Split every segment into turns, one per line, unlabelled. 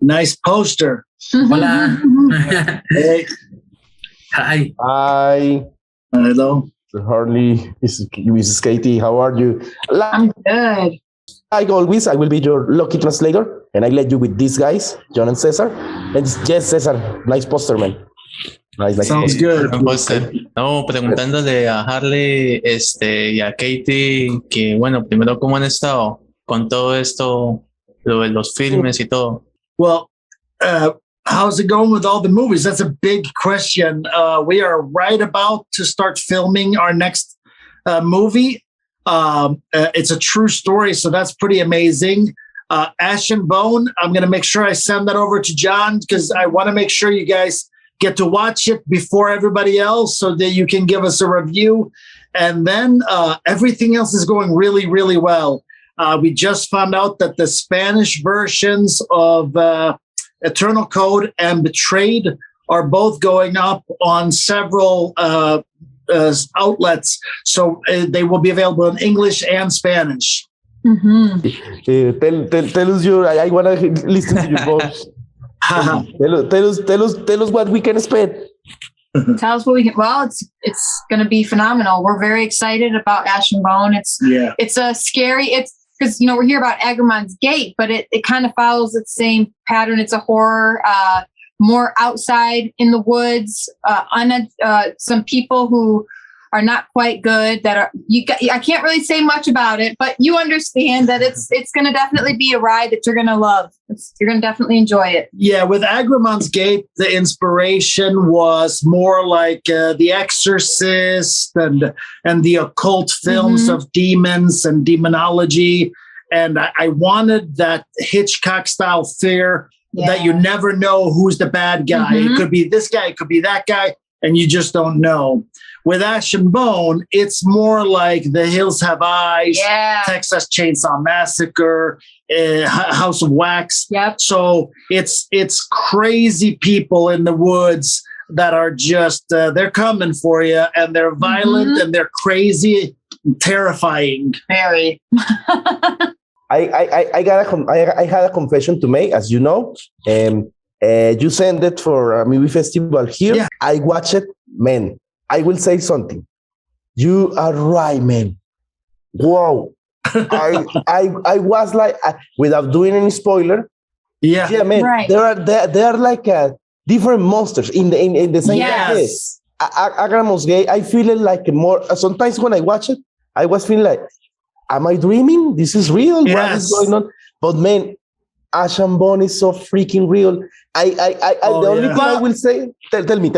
Nice poster.
Hola.
Hey.
Hi.
Hi,
Hello.
Harley, Mrs. Katie, how are you?
I'm good.
Like always, I will be your lucky translator, and I let you with these guys, Jhon and Cesar. And yes, Cesar, nice poster, man. Nice
Sounds good.
Buen póster. No, preguntándole a Harley y a Katie que, bueno, primero, ¿cómo han estado con todo esto, lo de los filmes y todo?
Well, how's it going with all the movies? That's a big question. We are right about to start filming our next movie. It's a true story, so that's pretty amazing. Ash and Bone, I'm going to make sure I send that over to Jhon because I want to make sure you guys get to watch it before everybody else so that you can give us a review. And then everything else is going really, really well. We just found out that the Spanish versions of Eternal Code and Betrayed are both going up on several outlets. So they will be available in English and Spanish.
Tell us I want to listen to your voice. tell us what we can expect.
Tell us what we can. Well, it's going to be phenomenal. We're very excited about Ash and Bone. It's a scary. It's because we're here about Agramon's Gate, but it kind of follows the same pattern. It's a horror, more outside in the woods. Some people who are not quite good. I can't really say much about it, but you understand that it's going to definitely be a ride that you're going to love. You're going to definitely enjoy it.
Yeah, with Agramon's Gate, the inspiration was more like The Exorcist and the occult films of demons and demonology. And I wanted that Hitchcock-style fear that you never know who's the bad guy. It could be this guy, it could be that guy, and you just don't know. With Ash and Bone, it's more like The Hills Have Eyes, Texas Chainsaw Massacre, House of Wax.
Yep.
So it's crazy people in the woods that are just, they're coming for you, and they're violent and they're crazy, terrifying.
Very.
I had a confession to make, as you know. You sent it for a movie festival here.
Yeah.
I watched it, man. I will say something. You are right, man. Wow. I was like, without doing any spoiler.
Yeah,
man.
Right.
They are like different monsters in the same case. Agramon's Gate. I feel it like more. Sometimes when I watch it, I was feeling like, am I dreaming? This is real.
Yes.
What is going on? But man, Ash and Bone is so freaking real. The only thing I will say, tell me.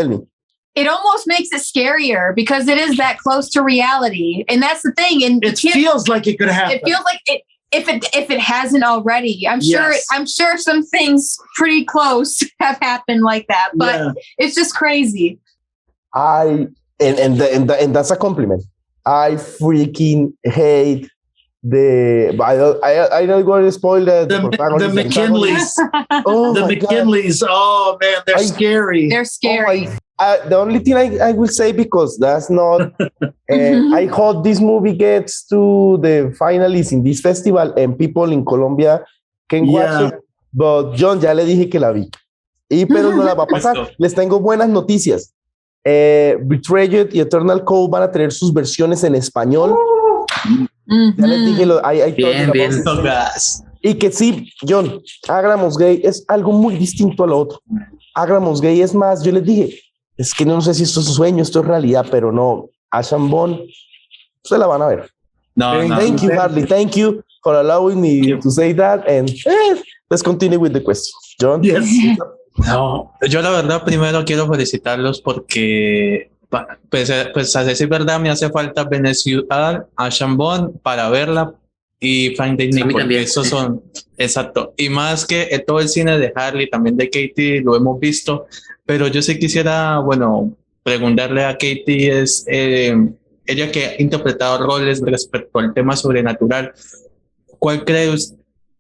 It almost makes it scarier because it is that close to reality, and that's the thing. And
it feels like it could happen.
It feels like it if it hasn't already. I'm sure some things pretty close have happened like that, but it's just crazy.
And that's a compliment. I freaking hate I don't want to spoil the
McKinleys. The McKinleys. God. Oh man, they're scary.
They're scary.
The only thing I will say, because that's not, I hope this movie gets to the finalists in this festival and people in Colombia can watch it. But Jhon, ya le dije que la vi. Pero no la va a pasar. Les tengo buenas noticias. Betrayed y Eternal Code van a tener sus versiones en español. Ya les dije,
bien.
Y que sí, Jhon, Agramon's Gate es algo muy distinto a lo otro. Agramon's Gate es más, yo les dije, es que no sé si esto es sueño, esto es realidad, pero no, Ash and Bone, se la van a ver. Thank you, Harley. Thank you for allowing me to say that. And let's continue with the question. Jhon?
Yes.
No, yo la verdad primero quiero felicitarlos porque pues a decir verdad me hace falta Beneth, Ash and Bone para verla y Finding Nicole. Esos son, exacto. Y más que todo el cine de Harley, también de Katie, lo hemos visto. Pero yo sí quisiera, preguntarle a Katie, ella que ha interpretado roles respecto al tema sobrenatural, ¿cuál cree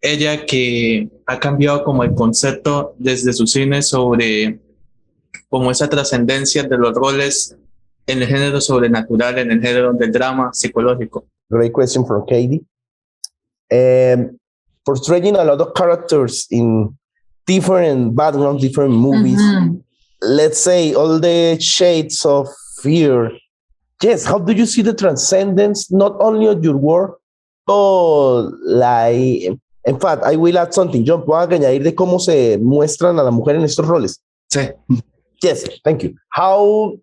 ella que ha cambiado como el concepto desde su cine sobre como esa trascendencia de los roles en el género sobrenatural, en el género del drama psicológico?
Great question from Katie. Portraying a lot of characters in different backgrounds, different movies. Let's say all the shades of fear. Yes, how do you see the transcendence, not only of your work, but like, in fact, I will add something. Jhon, ¿puedo añadir de cómo se muestran a la mujer en estos roles?
Sí.
Yes, thank you. How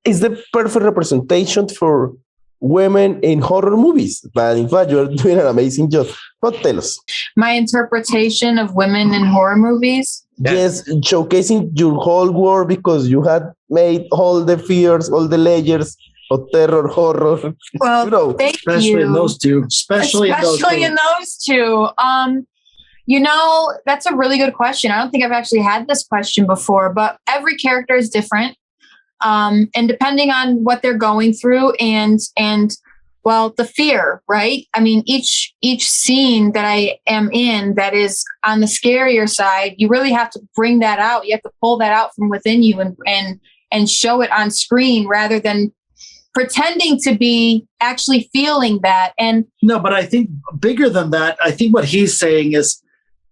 is the perfect representation for women in horror movies? But in fact, you're doing an amazing job. But tell us.
My interpretation of women in horror movies?
Yes, showcasing your whole world because you had made all the fears, all the layers of terror, horror.
Well, thank
especially
you.
in those two. Especially in
those two. That's a really good question. I don't think I've actually had this question before, but every character is different. And depending on what they're going through and the fear, right? I mean, each scene that I am in that is on the scarier side, you really have to bring that out. You have to pull that out from within you and show it on screen rather than pretending to be actually feeling that. And
no, but I think bigger than that, I think what he's saying is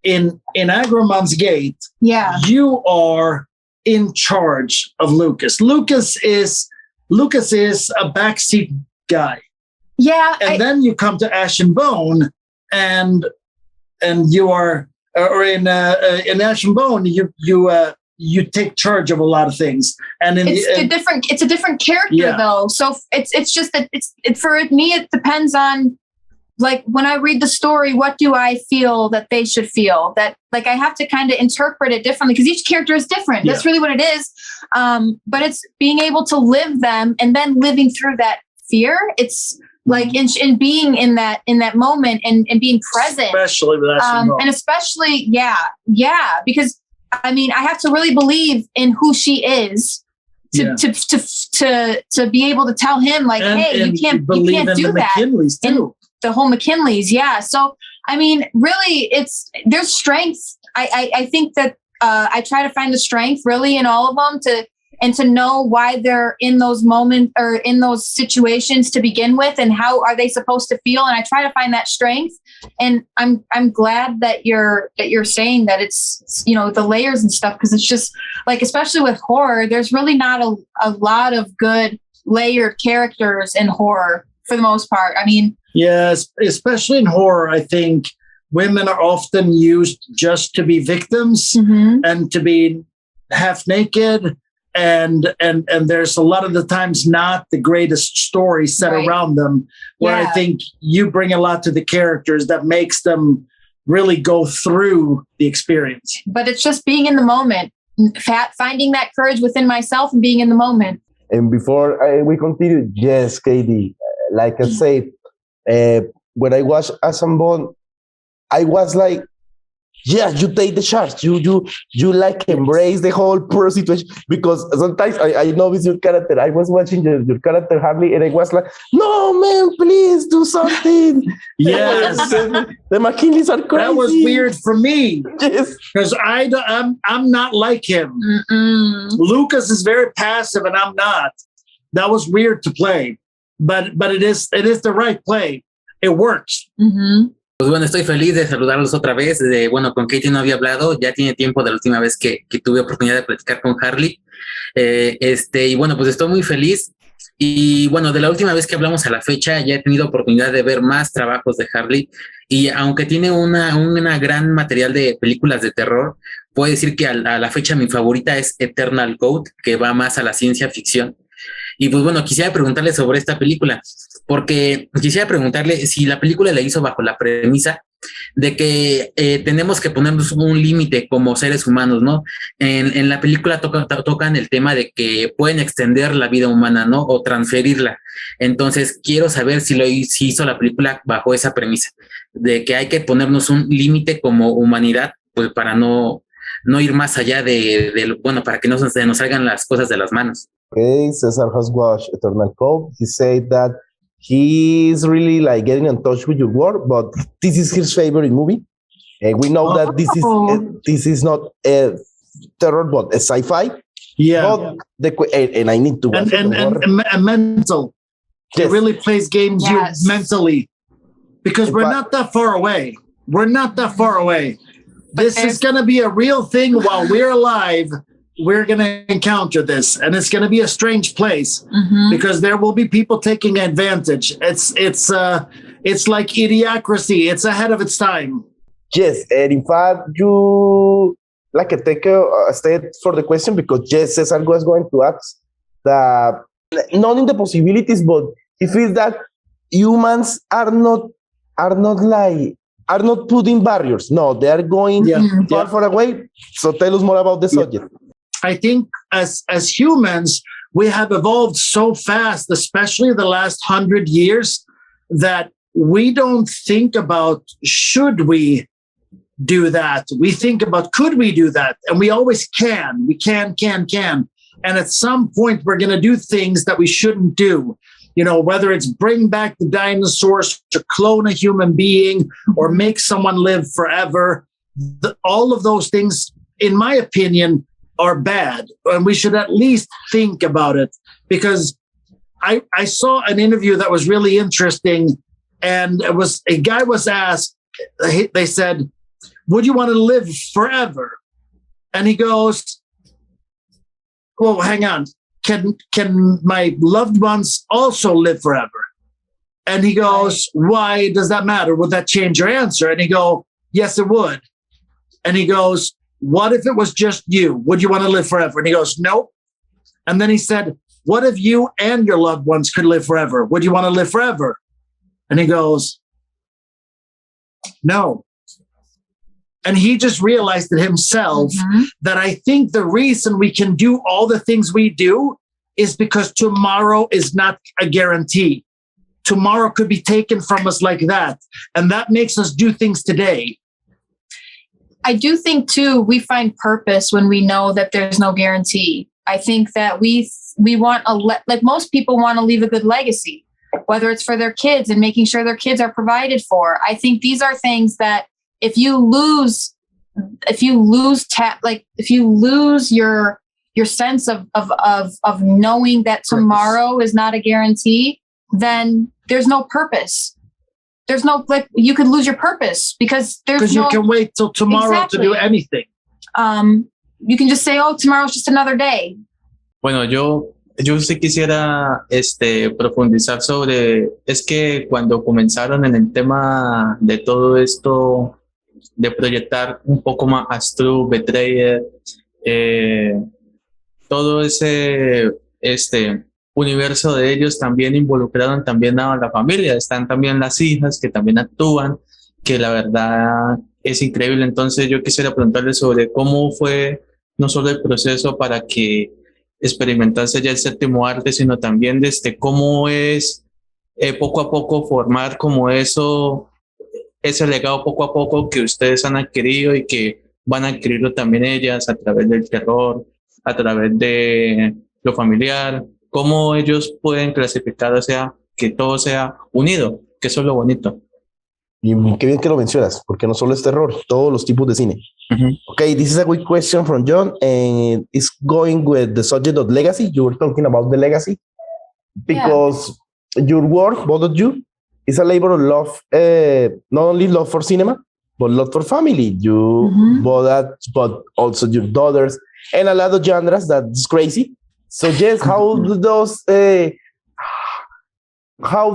in Agramant's Gate, you are in charge of Lucas. Lucas is a backseat guy.
Yeah.
And then you come to Ash and Bone and you are, or in Ash and Bone, you take charge of a lot of things. And
it's a different character though. So it's just that for me, it depends on, like, when I read the story, what do I feel that they should feel? That, like, I have to kind of interpret it differently because each character is different. That's really what it is. But it's being able to live them and then living through that fear. It's like in being in that moment and being present.
Especially with that.
And especially, because I mean, I have to really believe in who she is to be able to tell him, like, hey, you can't do that.
McKinley's too.
The whole McKinley's, So, I mean, really, there's strength. I think that I try to find the strength really in all of them to know why they're in those moments or in those situations to begin with, and how are they supposed to feel. And I try to find that strength. And I'm glad that you're saying that it's, the layers and stuff, because it's just like, especially with horror, there's really not a lot of good layered characters in horror for the most part. I mean,
yes, especially in horror, I think women are often used just to be victims and to be half naked. And there's a lot of the times not the greatest story set around them, where I think you bring a lot to the characters that makes them really go through the experience.
But it's just being in the moment, finding that courage within myself and being in the moment.
And before we continue, yes, Katie, like I say, when I watched Asambon, I was like, yeah, you take the charge. You like embrace the whole poor situation, because sometimes I know it's your character. I was watching your character Harley, and I was like, no man, please do something.
Yes,
the McKinleys are crazy.
That was weird for me.
Yes,
because I'm not like him. Lucas is very passive, and I'm not. That was weird to play, but it is the right play. It works.
Pues bueno, estoy feliz de saludarlos otra vez. Con Katie no había hablado, ya tiene tiempo de la última vez que tuve oportunidad de platicar con Harley. Y bueno, pues estoy muy feliz. Y bueno, de la última vez que hablamos a la fecha, ya he tenido oportunidad de ver más trabajos de Harley. Y aunque tiene una gran material de películas de terror, puedo decir que a la fecha mi favorita es Eternal Code, que va más a la ciencia ficción. Y pues bueno, quisiera preguntarle sobre esta película, porque quisiera preguntarle si la película la hizo bajo la premisa de que tenemos que ponernos un límite como seres humanos, ¿no? En la película tocan el tema de que pueden extender la vida humana, ¿no? O transferirla. Entonces, quiero saber si hizo la película bajo esa premisa, de que hay que ponernos un límite como humanidad, pues para no ir más allá para que no se nos salgan las cosas de las manos.
Okay, Cesar has watched Eternal Code. He said that he's really like getting in touch with your work, but this is his favorite movie. And we know that this is not a terror, but a sci-fi.
Yeah.
But and I need to watch
and mental. Yes. It really plays games you mentally, because we're not that far away. this is going to be a real thing while we're alive. We're going to encounter this, and it's going to be a strange place because there will be people taking advantage. It's like idiocracy. It's ahead of its time.
Yes, and in fact, you like take a step for the question because yes, Cesar was going to ask that not in the possibilities, but he feels that humans are not putting barriers. No, they are going far away. So tell us more about the subject.
I think as humans, we have evolved so fast, especially the last 100 years, that we don't think about should we do that. We think about could we do that? And we always can. We can. And at some point, we're going to do things that we shouldn't do. You know, whether it's bring back the dinosaurs, to clone a human being, or make someone live forever. All of those things, in my opinion, are bad. And we should at least think about it. Because I saw an interview that was really interesting. And it was a guy was asked, they said, would you want to live forever? And he goes, well, hang on. Can my loved ones also live forever? And he goes, why does that matter? Would that change your answer? And he goes, yes, it would. And he goes, what if it was just you? Would you want to live forever? And he goes, nope. And then he said, what if you and your loved ones could live forever? Would you want to live forever? And he goes, no. And he just realized it himself that I think the reason we can do all the things we do is because tomorrow is not a guarantee. Tomorrow could be taken from us like that. And that makes us do things today.
I do think, too, we find purpose when we know that there's no guarantee. I think that we want like most people want to leave a good legacy, whether it's for their kids and making sure their kids are provided for. I think these are things that if you lose your sense of knowing that tomorrow is not a guarantee, then there's no purpose. There's no, like, you could lose your purpose because
you can wait till tomorrow to do anything.
You can just say, oh, tomorrow's just another day.
Bueno, yo sí quisiera profundizar sobre, es que cuando comenzaron en el tema de todo esto, de proyectar un poco más Astro, Betrayer, todo ese universo de ellos también involucraron también a la familia, están también las hijas que también actúan, que la verdad es increíble. Entonces yo quisiera preguntarle sobre cómo fue no solo el proceso para que experimentase ya el séptimo arte, sino también cómo es poco a poco formar como ese legado poco a poco que ustedes han adquirido y que van a adquirirlo también ellas a través del terror, a través de lo familiar. ¿Cómo ellos pueden clasificar, o sea, que todo sea unido? Que eso es lo bonito.
Y qué bien que lo mencionas, porque no solo es terror, todos los tipos de cine. Okay, this is a good question from Jhon, and it's going with the subject of legacy. You were talking about the legacy, because your work, both of you, is a labor of love, not only love for cinema, but love for family. You but also your daughters, and a lot of genres. That's crazy. So yes, how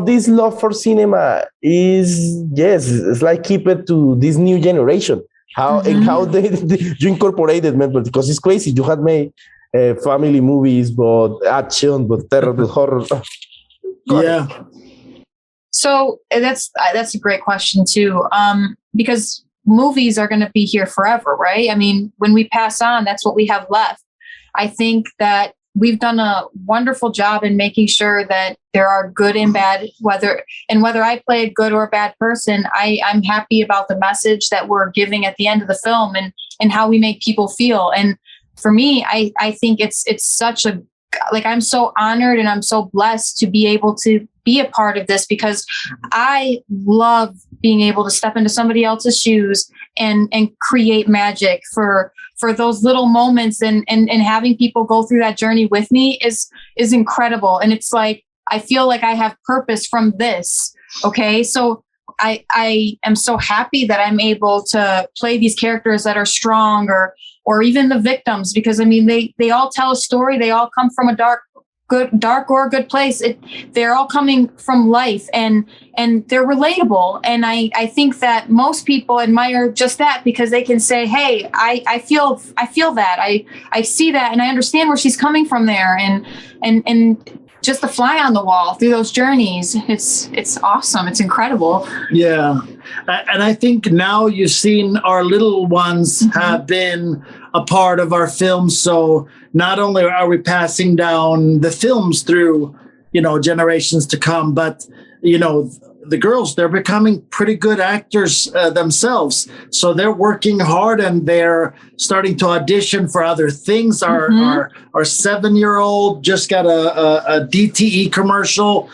this love for cinema is, it's like keep it to this new generation. How and how you incorporated, man, because it's crazy. You had made family movies, but action, but terror, but horror.
Yeah.
So that's a great question too, because movies are going to be here forever, right? I mean, when we pass on, that's what we have left. I think that we've done a wonderful job in making sure that there are good and bad, whether I play a good or a bad person, I'm happy about the message that we're giving at the end of the film and how we make people feel. And for me, I think it's such a, like, I'm so honored and I'm so blessed to be able to be a part of this, because I love being able to step into somebody else's shoes and create magic for those little moments, and having people go through that journey with me is incredible. And it's like, I feel like I have purpose from this. Okay. So I am so happy that I'm able to play these characters that are strong, or even the victims, because I mean, they all tell a story. They all come from a dark or good place. They're all coming from life, and they're relatable. And I think that most people admire just that, because they can say, hey, I feel that, I see that, and I understand where she's coming from there. And just the fly on the wall through those journeys, it's awesome. It's incredible.
Yeah. And I think now you've seen our little ones have been a part of our films. So not only are we passing down the films through, generations to come, but, the girls, they're becoming pretty good actors themselves. So they're working hard and they're starting to audition for other things. Our 7-year-old just got a DTE commercial,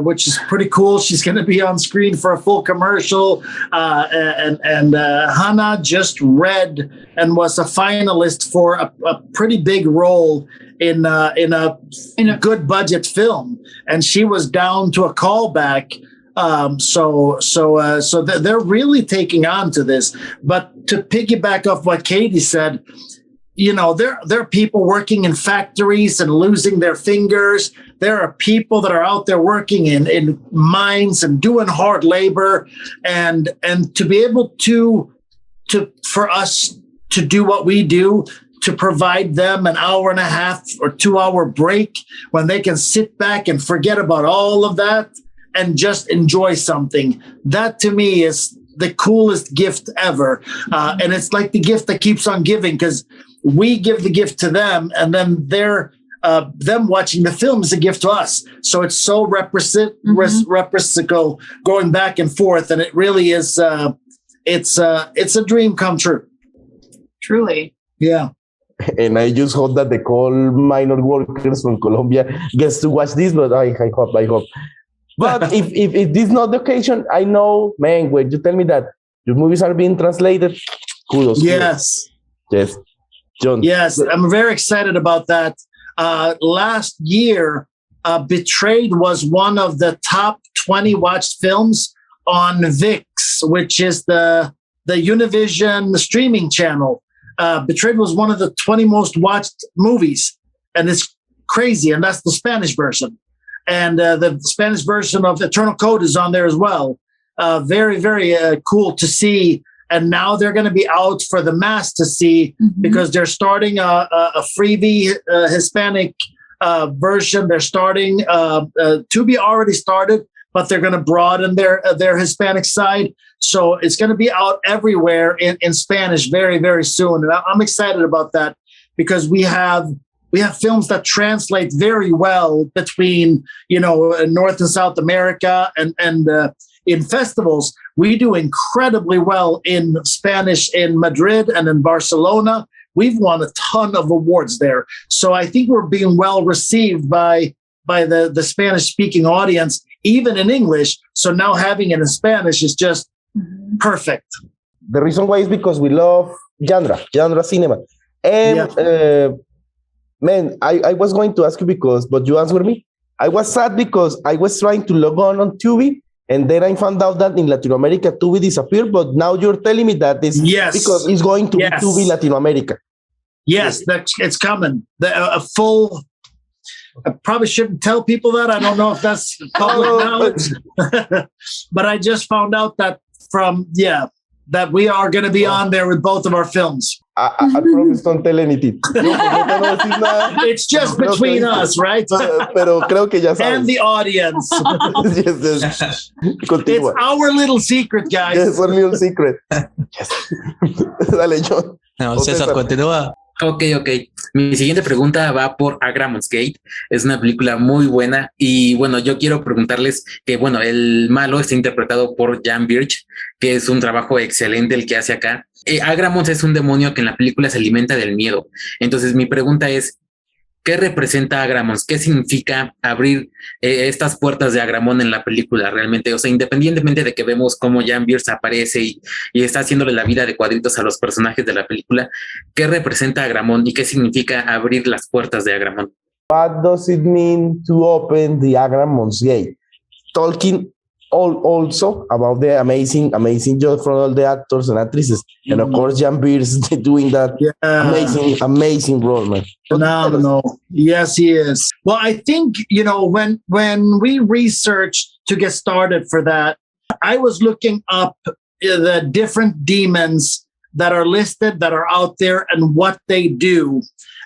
which is pretty cool. She's going to be on screen for a full commercial. And Hannah just read and was a finalist for a pretty big role in a good budget film, and she was down to a callback. So they're really taking on to this. But to piggyback off what Kaiti said, there are people working in factories and losing their fingers. There are people that are out there working in mines and doing hard labor, and to be able to for us to do what we do, to provide them an hour and a half or 2-hour break when they can sit back and forget about all of that and just enjoy something. That to me is the coolest gift ever. And it's like the gift that keeps on giving, because we give the gift to them, and then them watching the film is a gift to us. So it's so reciprocal, going back and forth. And it really is, it's a dream come true.
Truly.
Yeah.
And I just hope that the coal minor workers from Colombia gets to watch this, but I hope. But if this is not the occasion, I know, man, when you tell me that your movies are being translated, kudos.
Yes.
Yes. Jhon.
Yes, I'm very excited about that. Last year, Betrayed was one of the top 20 watched films on VIX, which is the Univision streaming channel. Betrayed was one of the 20 most watched movies, and it's crazy. And that's the Spanish version. And the Spanish version of Eternal Code is on there as well. Very, very cool to see. And now they're going to be out for the mass to see, because they're starting a freebie Hispanic version. They're starting to be already started, but they're going to broaden their Hispanic side. So it's going to be out everywhere in Spanish very, very soon. And I'm excited about that, because we have films that translate very well between, North and South America, and in festivals. We do incredibly well in Spanish in Madrid and in Barcelona. We've won a ton of awards there. So I think we're being well received by the Spanish speaking audience, even in English. So now having it in Spanish is just perfect.
The reason why is because we love genre cinema. And man, I was going to ask you but you answered me. I was sad because I was trying to log on Tubi, and then I found out that in Latin America, Tubi disappeared. But now you're telling me that it's because it's going to be Tubi Latin America.
Yes, it's coming. A full. I probably shouldn't tell people that. I don't know if that's public knowledge, but I just found out that that we are going to be on there with both of our films.
I promise don't tell anything.
It's just between us, right?
Pero creo que ya sabes.
And the audience.
Yes.
It's our little secret, guys.
Yes, our little secret. Yes. Dale, Jhon.
No, César, continúa.
Ok. Mi siguiente pregunta va por Agramons Gate. Es una película muy buena y bueno, yo quiero preguntarles que bueno, el malo está interpretado por Jan Birch, que es un trabajo excelente el que hace acá. Agramons es un demonio que en la película se alimenta del miedo. Entonces mi pregunta es, ¿qué representa Agramons? ¿Qué significa abrir estas puertas de Agramon en la película realmente? O sea, independientemente de que vemos cómo Jan Birch aparece y está haciéndole la vida de cuadritos a los personajes de la película, ¿qué representa Agramon y qué significa abrir las puertas de Agramon?
What does it mean to open the Agramons Gate? Talking also about the amazing job from all the actors and actresses, and of course Jan Beers doing that amazing role, man.
Phenomenal. Yes, he is. Well, I think when we researched to get started for that, I was looking up the different demons that are listed, that are out there, and what they do.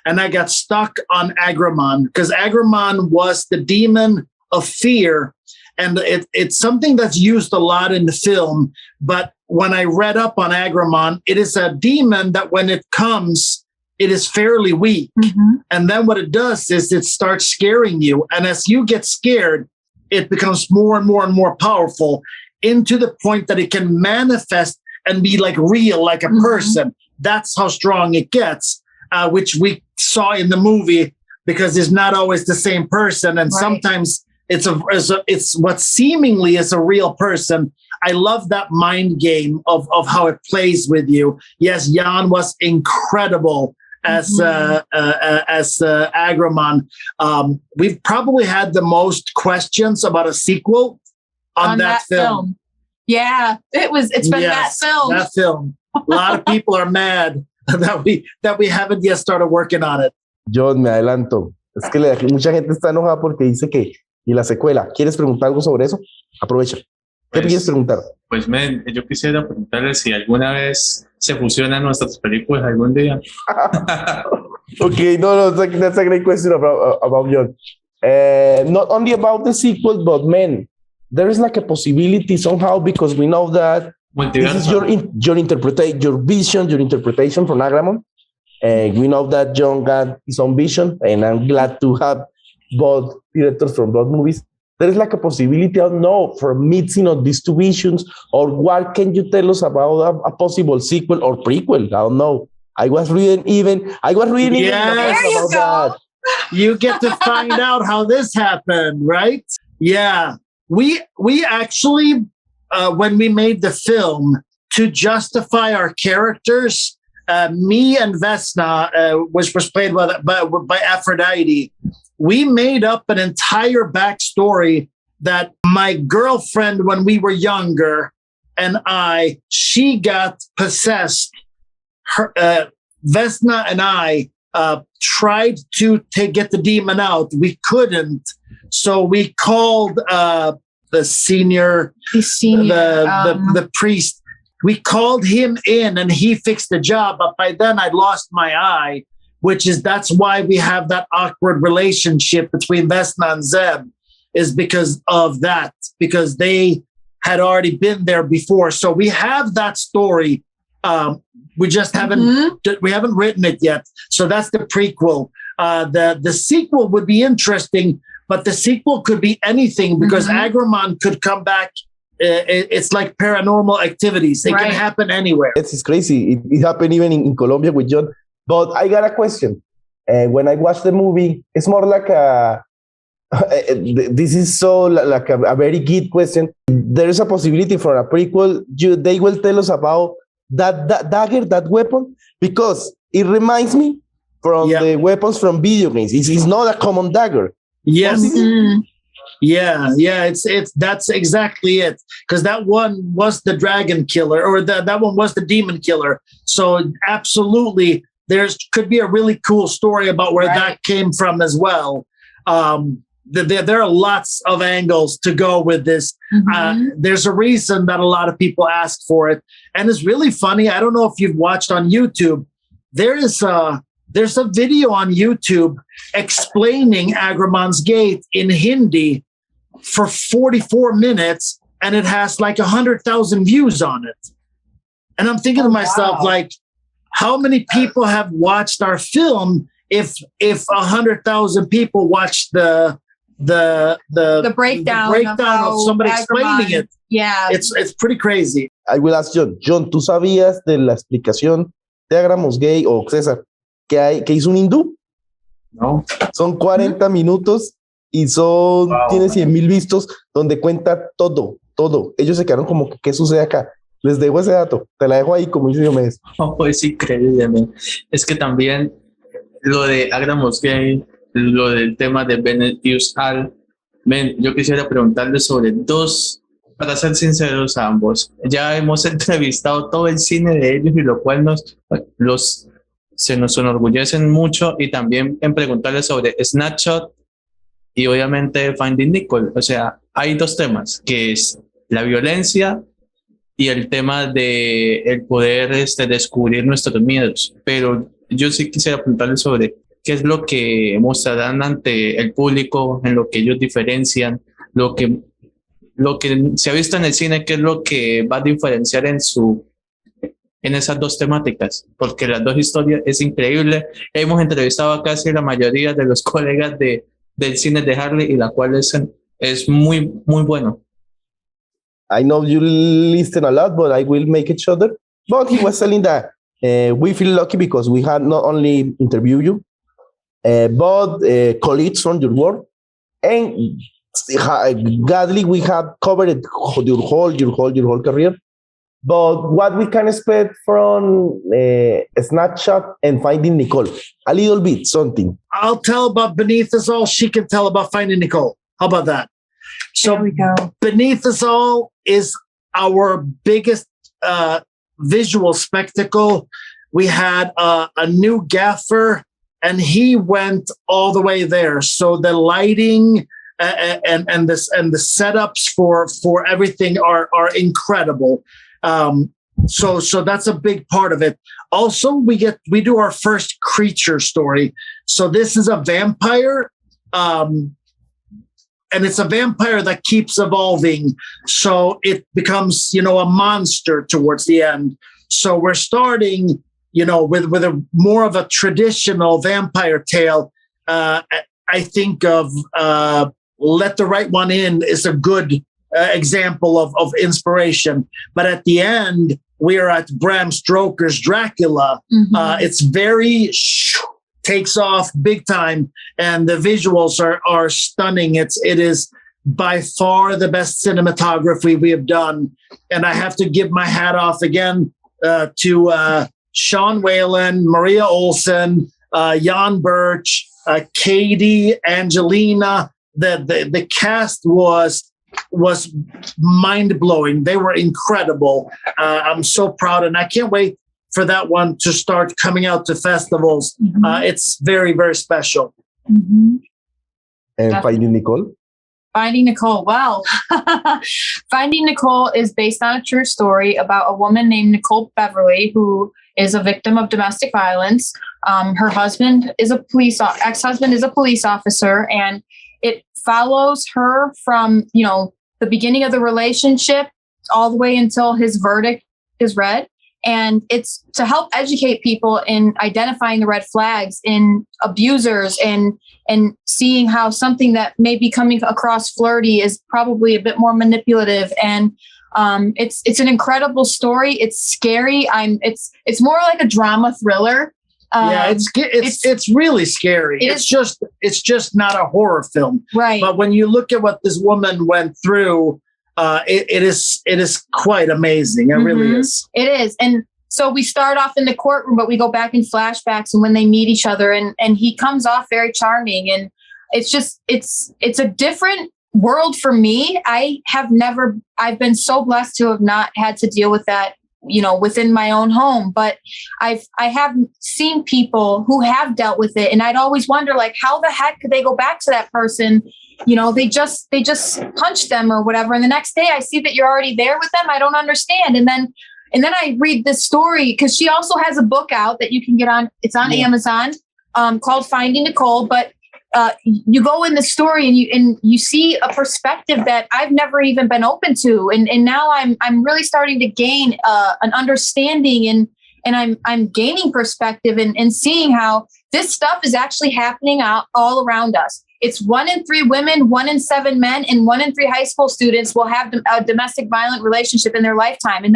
And I got stuck on Agramon, because Agramon was the demon of fear. And it's something that's used a lot in the film. But when I read up on Agramon, it is a demon that when it comes, it is fairly weak. Mm-hmm. And then what it does is it starts scaring you. And as you get scared, it becomes more and more and more powerful, into the point that it can manifest and be like real, like a person. Mm-hmm. That's how strong it gets, which we saw in the movie, because it's not always the same person. And sometimes it's what seemingly is a real person. I love that mind game of how it plays with you. Yes, Jhon was incredible as Agramon. We've probably had the most questions about a sequel on that film.
Yeah, it's been that film.
That film. A lot of people are mad that we haven't yet started working on it.
Jhon, me adelanto. Es que mucha gente está enojada porque dice que y la secuela. ¿Quieres preguntar algo sobre eso? Aprovecha. ¿Qué quieres preguntar?
Pues, yo quisiera preguntarle si alguna vez se fusionan nuestras películas algún día.
Okay, no, that's a great question about Jhon. Not only about the sequel, but there is like a possibility somehow, because we know that this is your vision, your interpretation from Agramon. We know that Jhon got his own vision, and I'm glad to have both directors from both movies. There is like a possibility, I don't know, for mixing of these two visions, or what can you tell us about a possible sequel or prequel? I don't know. I was reading
yes,
there you go.
That. You get to find out how this happened, right? Yeah. We actually, when we made the film, to justify our characters, me and Vesna, which was played by Aphrodite, we made up an entire backstory that my girlfriend, when we were younger, and she got possessed. Vesna and I tried to get the demon out. We couldn't. So we called the priest. We called him in, and he fixed the job. But by then I'd lost my eye, that's why we have that awkward relationship between Vesna and Zeb, is because of that, because they had already been there before. So we have that story. We just haven't written it yet. So that's the prequel. The sequel would be interesting, but the sequel could be anything, because Agramon could come back. It's like paranormal activities. It can happen anywhere.
It's crazy. It happened even in Colombia with Jhon. But I got a question. When I watched the movie, it's more like this is so like a very good question. There is a possibility for a prequel. They will tell us about that dagger, that weapon, because it reminds me from the weapons from video games. It's not a common dagger.
Yes. Mm-hmm. Yeah. That's exactly it. Because that one was the dragon killer, or that one was the demon killer. So absolutely, could be a really cool story about where that came from as well. There are lots of angles to go with this. There's a reason that a lot of people ask for it. And it's really funny. I don't know if you've watched on YouTube. There's a video on YouTube explaining Agramon's Gate in Hindi for 44 minutes, and it has like 100,000 views on it. And I'm thinking to myself, like, how many people have watched our film if 100,000 people watched the
breakdown
of somebody explaining it?
Yeah.
It's pretty crazy.
I will ask Jhon. Jhon, ¿tú sabías de la explicación de Agramon Gate, o César, que hizo un hindú?
No.
Son 40 minutos y tiene 100,000 vistos, donde cuenta todo. Ellos se quedaron como, ¿qué sucede acá? Les dejo ese dato, te la dejo ahí como dice Diomedes.
Oh, pues increíble, man. Es que también lo de Agramon Gate, lo del tema de Beneth y Al, yo quisiera preguntarle sobre dos para ser sinceros a ambos, ya hemos entrevistado todo el cine de ellos y lo cual se nos enorgullecen mucho, y también en preguntarles sobre Snapshot y obviamente Finding Nicole. O sea, hay dos temas, que es la violencia y el tema de el poder descubrir nuestros miedos. Pero yo sí quisiera preguntarles sobre qué es lo que mostrarán ante el público, en lo que ellos diferencian, lo que se ha visto en el cine, qué es lo que va a diferenciar en esas dos temáticas, porque las dos historias es increíble. Hemos entrevistado a casi la mayoría de los colegas del cine de Harley, y la cual es muy, muy bueno.
I know you listen a lot, but I will make it shorter. But he was telling that we feel lucky because we had not only interviewed you, but colleagues from your work, and gladly we have covered your whole career. But what we can expect from Snapshot and Finding Nicole? A little bit, something.
I'll tell about Beneath Us All. She can tell about Finding Nicole. How about that? So
there we go.
Beneath Us All is our biggest visual spectacle. We had a new gaffer, and he went all the way there. So the lighting and the setups for everything are incredible. So that's a big part of it. Also, we do our first creature story. So this is a vampire, and it's a vampire that keeps evolving. So it becomes, a monster towards the end. So we're starting, with a more of a traditional vampire tale. I think of Let the Right One In is a good example of inspiration. But at the end, we are at Bram Stoker's Dracula.
Mm-hmm.
It's very takes off big time, and the visuals are stunning. It is by far the best cinematography we have done, and I have to give my hat off again to Sean Whalen, Maria Olsen, Jan Birch, Katie, Angelina. The cast was mind-blowing. They were incredible. I'm so proud, and I can't wait for that one to start coming out to festivals.
Mm-hmm.
It's very, very special.
Mm-hmm.
And Finding Nicole?
Finding Nicole. Well, Finding Nicole is based on a true story about a woman named Nicole Beverly, who is a victim of domestic violence. Her husband is ex-husband is a police officer, and it follows her from, the beginning of the relationship all the way until his verdict is read. And it's to help educate people in identifying the red flags in abusers and seeing how something that may be coming across flirty is probably a bit more manipulative. And it's an incredible story. It's scary. It's more like a drama thriller.
It's really scary. It's just not a horror film.
Right.
But when you look at what this woman went through, it is quite amazing. It really is. It
is. And so we start off in the courtroom, but we go back in flashbacks and when they meet each other, and he comes off very charming. And it's a different world for me. I've been so blessed to have not had to deal with that, within my own home, but I have seen people who have dealt with it. And I'd always wonder, like, how the heck could they go back to that person? They just punched them or whatever. And the next day I see that you're already there with them. I don't understand. And then I read this story, because she also has a book out that you can get on. It's on Amazon, called Finding Nicole. But you go in the story and you see a perspective that I've never even been open to. And now I'm really starting to gain an understanding, and I'm gaining perspective and seeing how this stuff is actually happening out all around us. It's 1 in 3 women, 1 in 7 men, and 1 in 3 high school students will have a domestic violent relationship in their lifetime. And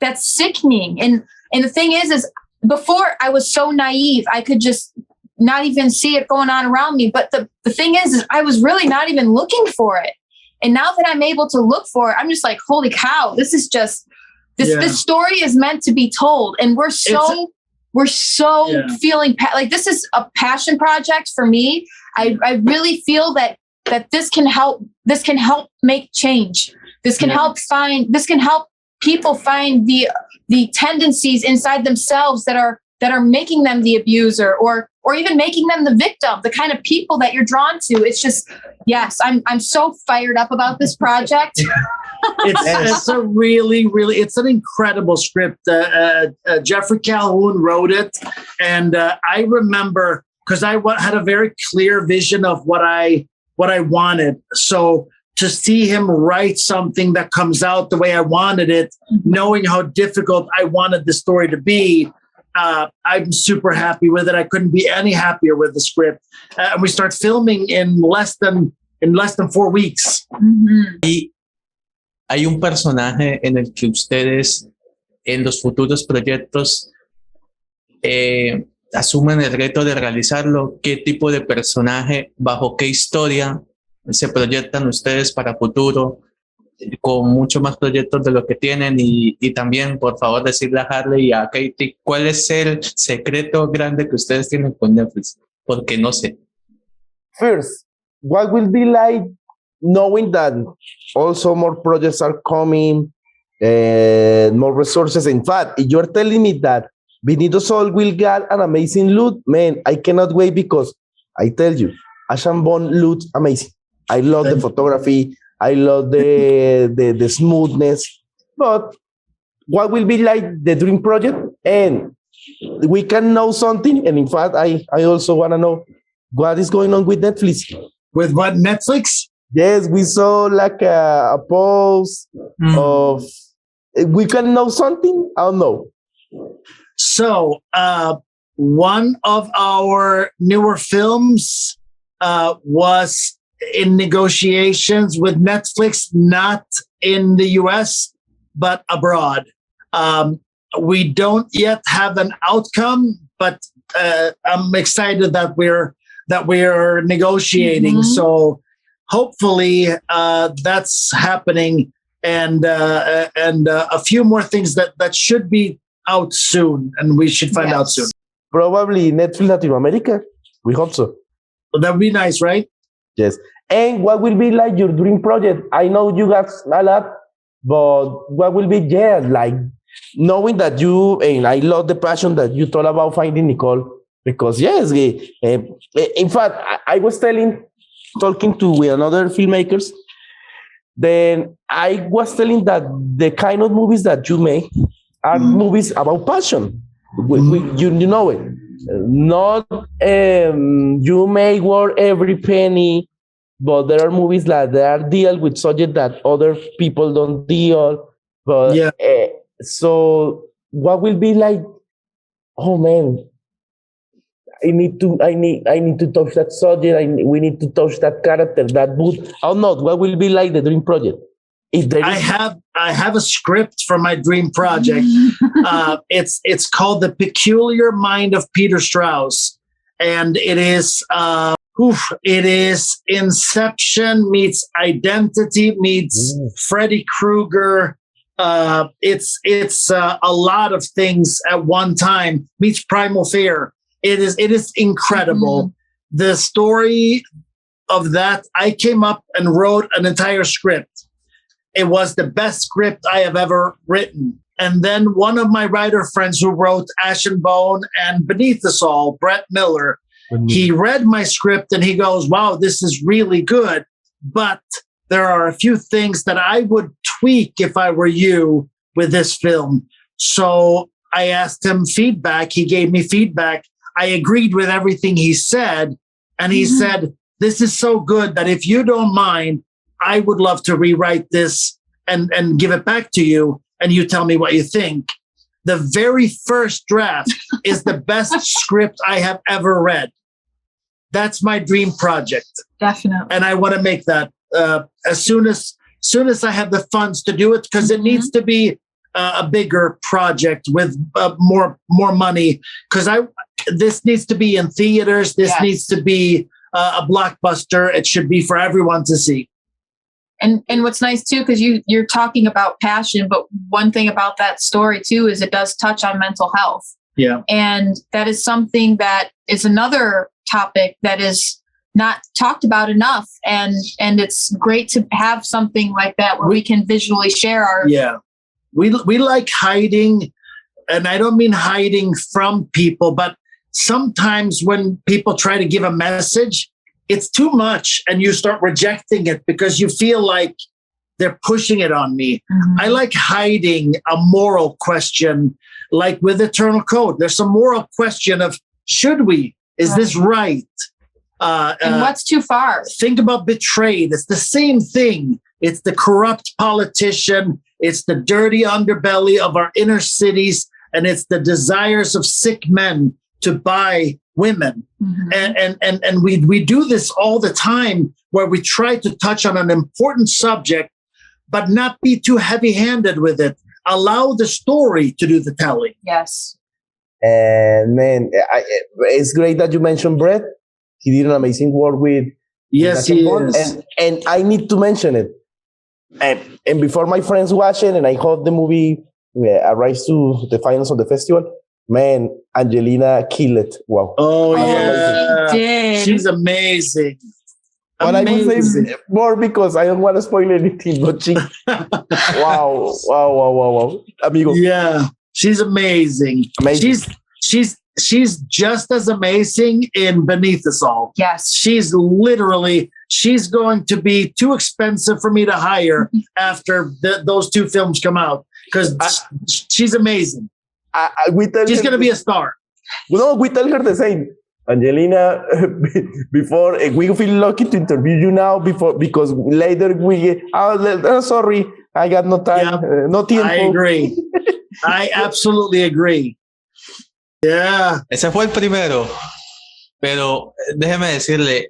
that's sickening. And the thing is before I was so naive, I could just not even see it going on around me. But the thing is I was really not even looking for it. And now that I'm able to look for it, I'm just like, holy cow, this is just, this story is meant to be told. And we're so feeling like this is a passion project for me. I really feel that this can help make change. This can help people find the tendencies inside themselves that are making them the abuser or even making them the victim, the kind of people that you're drawn to. It's just, yes, I'm so fired up about this project.
It's a really, it's an incredible script. Jeffrey Calhoun wrote it. And I remember, because I had a very clear vision of what I wanted. So to see him write something that comes out the way I wanted it, knowing how difficult I wanted the story to be, I'm super happy with it. I couldn't be any happier with the script. And we start filming in less than 4 weeks.
Y hay un personaje en el que ustedes en los futuros proyectos asumen el reto de realizarlo. ¿Qué tipo de personaje, bajo qué historia se proyectan ustedes para futuro? Con mucho más proyectos de lo que tienen y también, por favor, decirle a Harley y a Kaiti cuál es el secreto grande que ustedes tienen con Netflix, porque no sé.
First, what will be like knowing that also more projects are coming, more resources? In fact, if you're telling me that Benito Sol will get an amazing loot, man, I cannot wait, because I tell you, Ashan Bond loot amazing. I love the photography. I love the smoothness, but what will be like the dream project? And we can know something. And in fact, I also want to know what is going on with Netflix.
With what, Netflix?
Yes, we saw like a post of, we can know something? I don't know.
So one of our newer films was in negotiations with Netflix, not in the US, but abroad. We don't yet have an outcome, but I'm excited that we're negotiating. So hopefully that's happening, and a few more things that should be out soon, and we should find out soon.
Probably Netflix Latin America. We hope so.
That would be nice, right?
Yes. And what will be like your dream project? I know you got a lot, but what will be, like knowing that you, and I love the passion that you told about Finding Nicole, because yes, in fact, I was talking with another filmmakers, then I was telling that the kind of movies that you make are movies about passion. You know it. Not you may work every penny, but there are movies that deal with subjects that other people don't deal. But so what will be like? Oh man, I need to touch that subject. We need to touch that character, that mood. Or not? What will be like the dream project?
I have a script for my dream project. It's called The Peculiar Mind of Peter Strauss, and it is Inception meets Identity meets Freddy Krueger. It's a lot of things at one time. Meets Primal Fear. It is incredible. The story of that, I came up and wrote an entire script. It was the best script I have ever written. And then one of my writer friends who wrote Ash and Bone and Beneath Us All, Brett Miller, he read my script and he goes, wow, this is really good. But there are a few things that I would tweak if I were you with this film. So I asked him feedback. He gave me feedback. I agreed with everything he said. And he said, this is so good that if you don't mind, I would love to rewrite this and give it back to you, and you tell me what you think. The very first draft is the best script I have ever read. That's my dream project.
Definitely.
And I want to make that as soon as I have the funds to do it, because it needs to be a bigger project with more money, because this needs to be in theaters. This needs to be a blockbuster. It should be for everyone to see.
And what's nice too, because you're talking about passion, but one thing about that story too is it does touch on mental health.
Yeah.
And that is something that is another topic that is not talked about enough, and it's great to have something like that where we can visually share our.
Yeah, we like hiding, and I don't mean hiding from people, but sometimes when people try to give a message, it's too much, and you start rejecting it because you feel like they're pushing it on me. I like hiding a moral question, like with Eternal Code. There's a moral question of, should we? Is this right?
And what's too far?
Think about Betrayed. It's the same thing. It's the corrupt politician. It's the dirty underbelly of our inner cities. And it's the desires of sick men to buy women. And we do this all the time, where we try to touch on an important subject, but not be too heavy-handed with it. Allow the story to do the telling.
Yes.
And man, it's great that you mentioned Brett. He did an amazing work with.
Yes, he is.
And I need to mention it. And before my friends watch it, and I hope the movie arrives to the finals of the festival, man, Angelina killed it. Wow.
Oh, yeah.
She did.
She's amazing.
But I will say more because I don't want to spoil anything. But she, wow. Amigo.
Yeah, she's amazing. She's just as amazing in Beneath Us All.
Yes.
She's going to be too expensive for me to hire after those two films come out, because she's amazing. She's going to be a star.
No, we tell her the same. Angelina, before we feel lucky to interview you now, because later we get, sorry, I got no time, no tiempo.
I agree. I absolutely agree. Yeah.
Ese fue el primero. Pero déjeme decirle,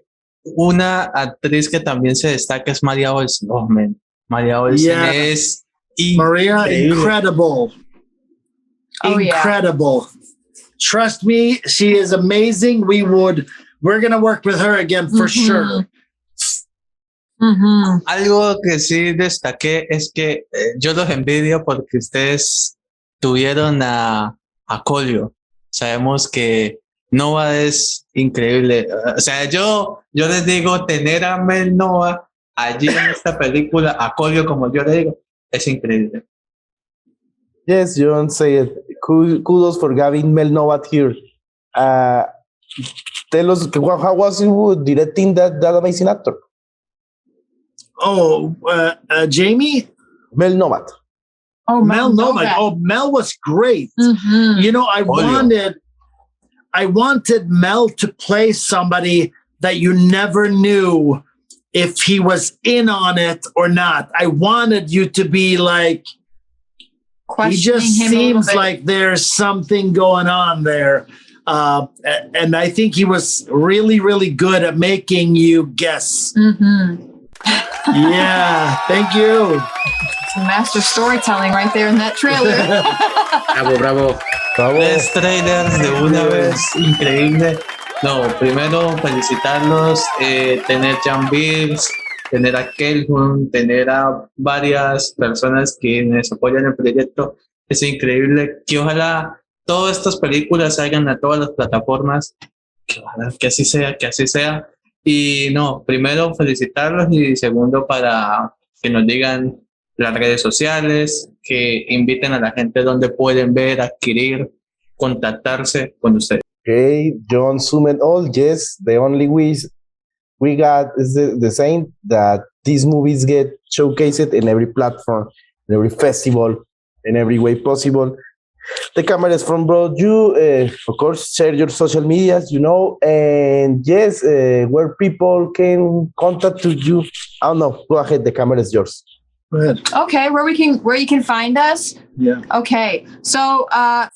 una actriz que también se destaca es María Olsen. Oh, man. María Olsen es
Maria, incredible.
Oh,
incredible. Yeah. Trust me, she is amazing. We're going to work with her again for sure.
Algo que sí destaqué es que yo los envidio porque ustedes tuvieron a Colio. Sabemos que Nova es increíble. O sea, yo les digo, tener a Mel Nova allí en esta película, a Colio, como yo le digo, es increíble.
Yes, Jhon said, kudos for having Mel Nova here. Tell us, how was you directing that amazing actor?
Oh, Jamie?
Mel Nova.
Oh,
Mel Nova. Oh, Mel was great. You know, I wanted Mel to play somebody that you never knew if he was in on it or not. I wanted you to be like, he just seems like there's something going on there. And I think he was really, really good at making you guess. Yeah, thank you.
Some master storytelling right there in that trailer.
Bravo.
Tres trailers de una vez, increíble. No, primero felicitarlos, tener Jan Bills, tener a Kelvin, tener a varias personas que nos apoyan en el proyecto. Es increíble que ojalá todas estas películas salgan a todas las plataformas, que ojalá que así sea. Y no, primero felicitarlos y segundo para que nos digan las redes sociales, que inviten a la gente donde pueden ver, adquirir, contactarse con ustedes.
Okay, Jhon summed all. Yes, the only wish we got is the same, that these movies get showcased in every platform, in every festival, in every way possible. The camera is from brought you. Of course, share your social medias, and yes, where people can contact you. I don't know. Go ahead. The camera is yours.
Go ahead.
Okay, where you can find us?
Yeah.
Okay, so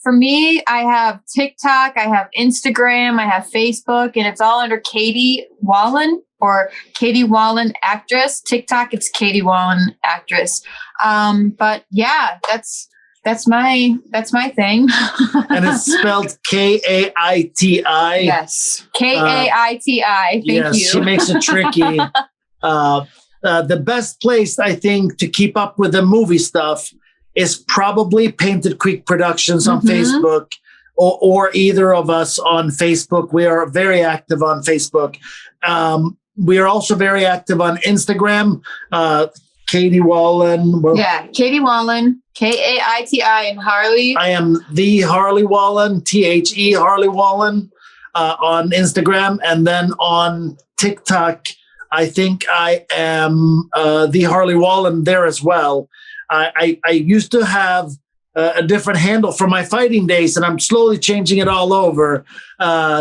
for me, I have TikTok, I have Instagram, I have Facebook, and it's all under Kaiti Wallen or Kaiti Wallen Actress. TikTok, it's Kaiti Wallen Actress. But yeah, that's my thing. And
it's spelled Kaiti.
Yes, Kaiti. Thank you.
She makes it tricky. The best place, I think, to keep up with the movie stuff is probably Painted Creek Productions on Facebook. or either of us on Facebook. We are very active on Facebook. We are also very active on Instagram. Kaiti Wallen.
Kaiti Wallen, Kaiti, and Harley.
I am the Harley Wallen, THE Harley Wallen on Instagram. And then on TikTok, I think I am the Harley Wallen there as well. I used to have a different handle for my fighting days, and I'm slowly changing it all over.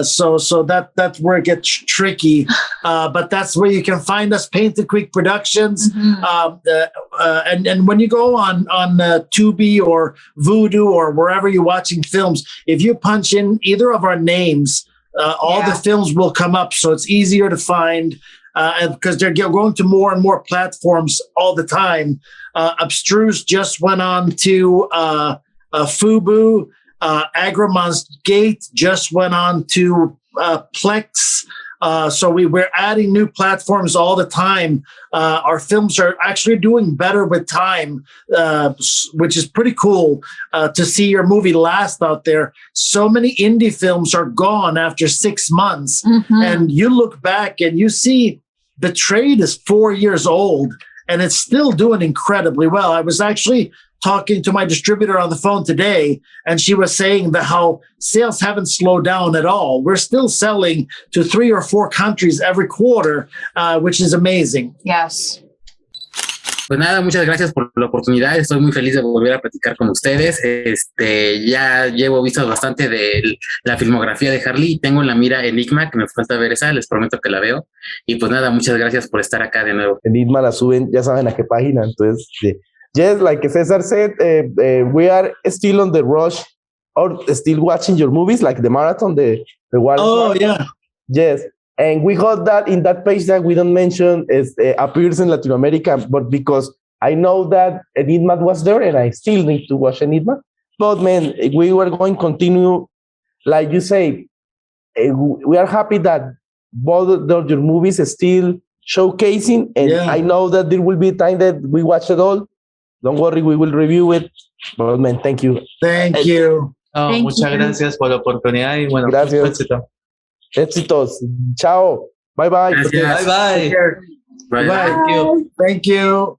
So that's where it gets tricky. But that's where you can find us, Painted Creek Productions. And when you go on Tubi or Vudu or wherever you're watching films, if you punch in either of our names, all the films will come up. So it's easier to find. Because they're going to more and more platforms all the time. Abstruse just went on to Fubu. Agramant's Gate just went on to Plex. So we're adding new platforms all the time. Our films are actually doing better with time, which is pretty cool to see your movie last out there. So many indie films are gone after 6 months. And you look back and you see the trade is 4 years old and it's still doing incredibly well. I was actually talking to my distributor on the phone today, and she was saying that how sales haven't slowed down at all. We're still selling to 3 or 4 countries every quarter, which is amazing.
Yes.
Pues nada, muchas gracias por la oportunidad. Estoy muy feliz de volver a platicar con ustedes. Ya llevo visto bastante de la filmografía de Harley. Tengo en la mira Enigma, que me falta ver esa. Les prometo que la veo. Y pues nada, muchas gracias por estar acá de nuevo.
Enigma la suben, ya saben a qué página. Entonces, yes, like Cesar said, we are still on the rush or still watching your movies, like the marathon, the
Oh, yeah.
Yes. And we got that in that page that we don't mention is appears in Latin America, but because I know that Enigma was there and I still need to watch Enigma. But man, we were going to continue, like you say, we are happy that both of your movies are still showcasing. And I know that there will be a time that we watch it all. Don't worry, we will review it. But man, thank you.
Thank you.
Muchas gracias por la oportunidad y bueno,
gracias.
Éxito.
Éxitos. Chao. Bye bye.
Gracias.
Bye bye.
Bye.
Bye.
Thank you.